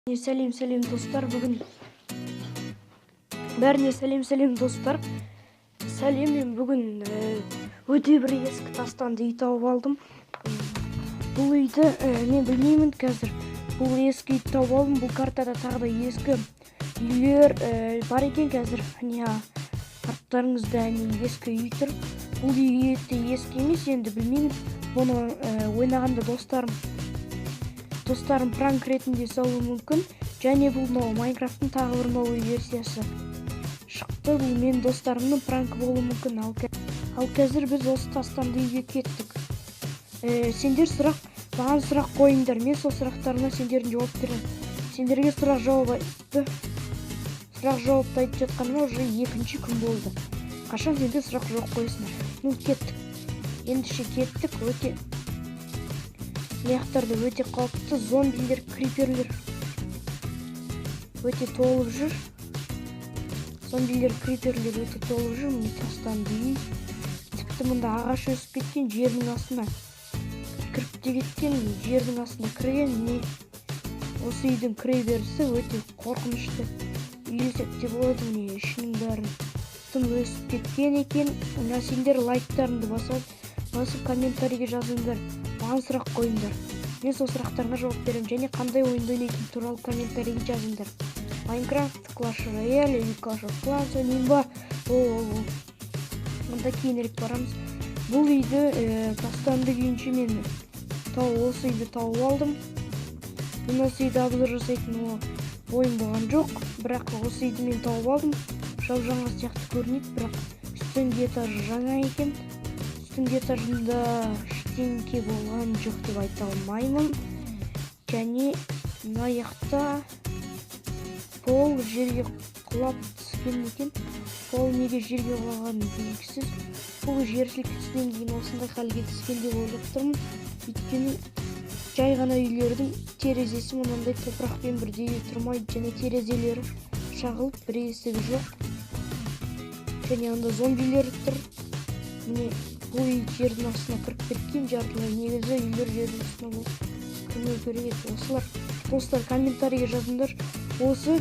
Сәлем достар, бүгін бәріне сәлем достар. Мен бүгін өте бір ескі тастанды үй тауып алдым. Бұл үйді мен білмеймін қазір. Бұл ескі үй тауып алдым. Бұл картада тағы да ескі үйлер бар екен қазір. Арттарыңызда ескі үй тұр. Бұл үй ескі емес, енді білмеймін. Бұны ойнағанда достарым пранк ретінде салуы мүмкін. Және бұл Майнкрафттың тағы бір новый версиясы шықты. Бұл мен достарымның пранкі болуы мүмкін. Ал қазір біз осы тастанды үйге кеттік. Сендер маған сұрақ қойыңдар. Мен сол сұрақтарына сендердің жауап беремін. Сендерге сұрақ жауапты айтып жатқаныма уже екінші күн болды. Қашан сендер сұрақ жауап қойсыңдар? Кеттік. Ендеше кеттік. Мияқтарда өте қауіпті зомбилер, криперлер өте толып жүр. Криперлер өте толып жүр. Міне тастанды үй. Тіпті мұнда ағаш өсіп кеткен, жердің астына кіріп те кеткен, жердің астына кірген. Міне осы үйдің кіреберісі өте қорқынышты. Үйлесек те болады. Міне ішінің бәрін тым өсіп кеткен екен. Сендер лайктарыңды басып комментарийге жазыңдар. Маған сұрақ қойыңдар. Мен сол сұрақтарға жауап беремін. Және қандай ойынды ойнайтын туралы комментарийге жазыңдар. Майнкрафт, Clash Royale, Clash of Clans ойнайын ба? Мұнда кейінірек барамыз. Бұл үйді тастанды күйінше мен осы үйді тауып алдым. Мен осы үйді обзор жасайтын ойын болған жоқ. Бірақ осы үйді мен тауып алдым. Жау-жаңа сияқты көрінеді, бірақ үстіңгі этажы жаңа екен. Үстіңгі этажында ештеңке болған жоқ деп айта алмаймын. Және мына жақта пол жерге құлап түскен екен. Пол неге жерге құлағаны белгісіз. Бұл жер сілкінісінен кейін осындай халге түскен деп ойлап тұрмын. Өйткені жай ғана үйлердің терезесі мынандай топырақпен бірдей тұрмайды, және терезелері шағылып, бір есігі жоқ. Және анда зомбилер тұр. Міне бұл үй жердің астына кіріп кеткен, жартылай. Негізі үйлер жердің астына кірмеу керек еді. Осылар достар комментарийге жазыңдар. Осы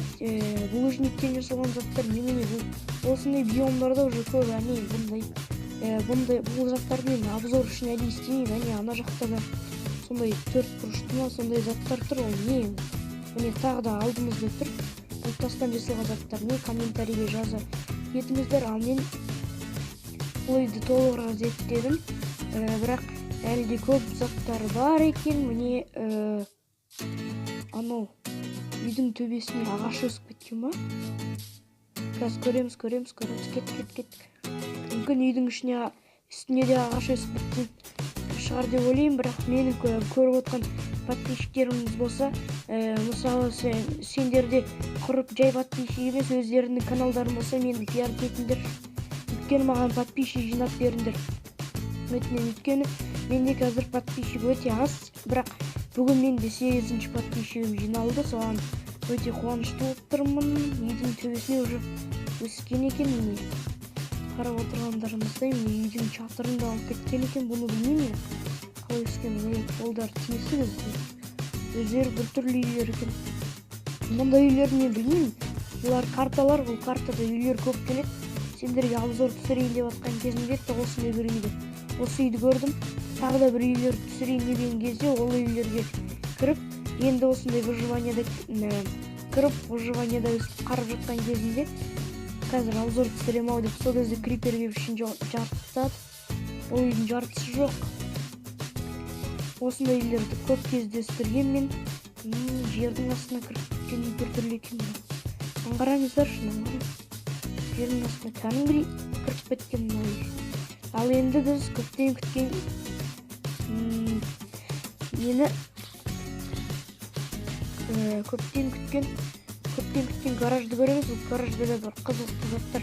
булыжниктен жасалған заттар немене? Осындай биомдарда уже көп. Бұл заттарды мен обзор үшін әлі істемеймін. Ана жақта да сондай 4 бұрышты ма сондай заттар тұр. Ол не? Міне тағы да алдымызда тұр. Бұл тастан жасалған заттар не? Комментарийге жаза кетіңіздер. Ал мен бұл үйді толығырақ зерттедім. Бірақ әлі де көп заттар бар екен. Міне анау үйдің төбесіне ағаш өсіп кеткен ба? Қазір көреміз. Кеттік. Мүмкін үйдің үстіне де ағаш өсіп кеткен шығар деп ойлаймын. Бірақ менің көріп отқан подписчиктеріңіз болса, мысалы сендерде құрып жай подписчик емес, өздерінің каналдарың болса, мені пиар етіңдер. Өйткені маған подписчик жинап беріңдер. Өйткені менде қазір подписчик өте аз, бірақ бүгін менде 8-ші подписчигім жиналды. Соған өте қуанышты болып тұрмын. Үйдің төбесіне уже өскен екен. Қарап отырғандарыңыздай үйдің шатырында алып кеткен екен. Бұны білмеймін. Қалай өскен қолдар тиесіз. Өздері біртүрлі үйлер екен. Мұндай үйлерді мен білмеймін. Бұлар карталар, бұл картада үйлер көп келеді. Сендерге обзор түсірейін деп атқан кезімде осындай бір үйді. Осы үйді көрдім. Тағы да бір үйлер түсірейін деген кезде ол үйлерге кіріп, енді осындай выживанияда өсіп қарап жатқан кезінде қазір обзор түсірем ау деп сол кезде криперге үшін жартысады. Ол үйдің жартысы жоқ. Осындай үйлерді көп кездестірген мен. Жердің астына кіріп кеткен біртүрлі екен. Қараңыздар шын. Жердің астына кәдімгідей кіріп кеткен ой. Ал енді біз көптен күткен гаражды көреміз. Бұл гаражда да бір қызықты заттар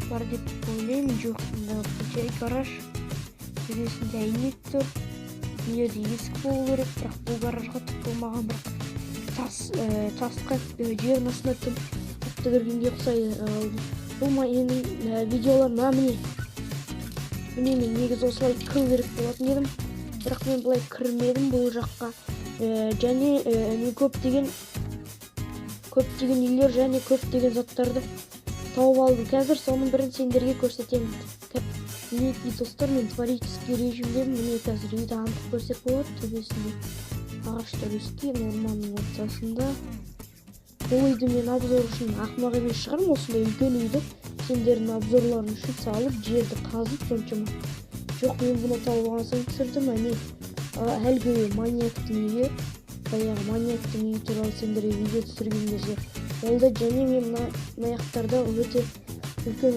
бар деп ойлаймын. Жоқ, жай гараж. Төбесінде әйнек тұр. Мейерде есік болу керек, бірақ бұл гаражға түк болмаған, бірақ тасқа жердің астына тым қатты кіргенге ұқсайды. Бұл менің видеоларым міне мен негізі осылай кіру керек болатын едім, бірақ мен бұлай кірмедім бұл жаққа. Және мен көптеген көптеген үйлер және көптеген заттарды тауып алдым. Қазір соның бірін сендерге көрсетемін. Мінекей достар, мен творческий режимдемін. Міне қазір үйді анық көрсек болады. Төбесінде ағаштар өскен, орманның ортасында. Бұл үйді мен обзор үшін ақымақ емес шығармын. Осындай үлкен үйді сендердің обзорларын үшін салып, жерді қазып соншама. Жоқ, мен бұны тауып алған соң түсірдім. Әне әлгі маньяктың үйі, баяғы маньяктың үйі туралы сендерге видео түсірген кезде олда, және мен мына аяқтарда өте үлкен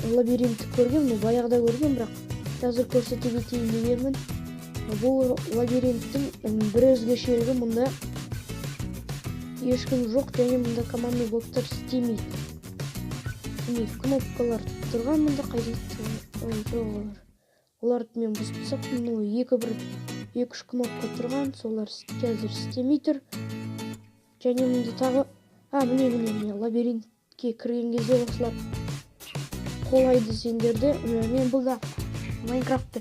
лабиринтті көргенмін, баяғыда көрген, бірақ қазір көрсете кетейін дегенмін. Бұл лабириттің бір өзгешелігі, мұнда ешкім жоқ, және мұнда командный блоктар істемейді. Міне кнопкалар тұрған, мұнда қайда оларды мен бұзып тастаппын. Екі-үш кнопка тұрған, солар қазір істемей тұр. Және мұнда тағы міне лабиринтке кірген кезде осылар қолайды сендерді. Мен бұлда Майнкрафтты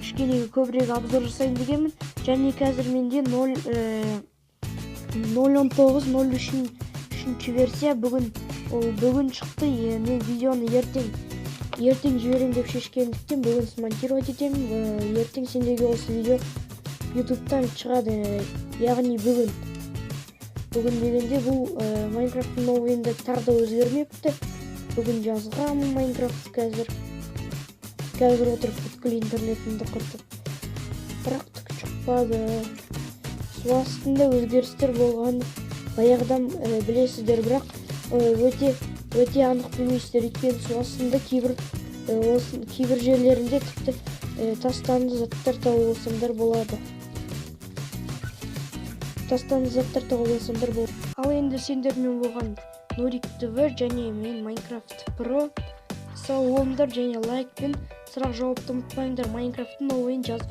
кішкене көбірек обзор жасайын дегенмін. Және қазір менде 0.19.03 версия бүгін шықты. Мен видеоны ертең жіберем деп шешкендіктен бүгін смонтировать етемін. Ертең сендерге осы видео ютубтан шығады. Яғни бүгін дегенде бұл Майнкрафттың новыйында тағы да өзгермепті. Бүгін жазғанмын Майнкрафт қазір отырып бүткіл интернетімді құртып. Бірақ түк шықпады. Су астында өзгерістер болған баяғыдан білесіздер, бірақ өте анық білмейсіздер. Өйткені су астында кейбір жерлерінде тіпті тастанды заттар тауып алсаңдар болады. Ал енді сендермен болған Нурик ТВ және мен Майнкрафт Про. Сау болыңдар және лайк пен сұрақ жауапты ұмытпаңдар. Майнкрафттың новыйын жазып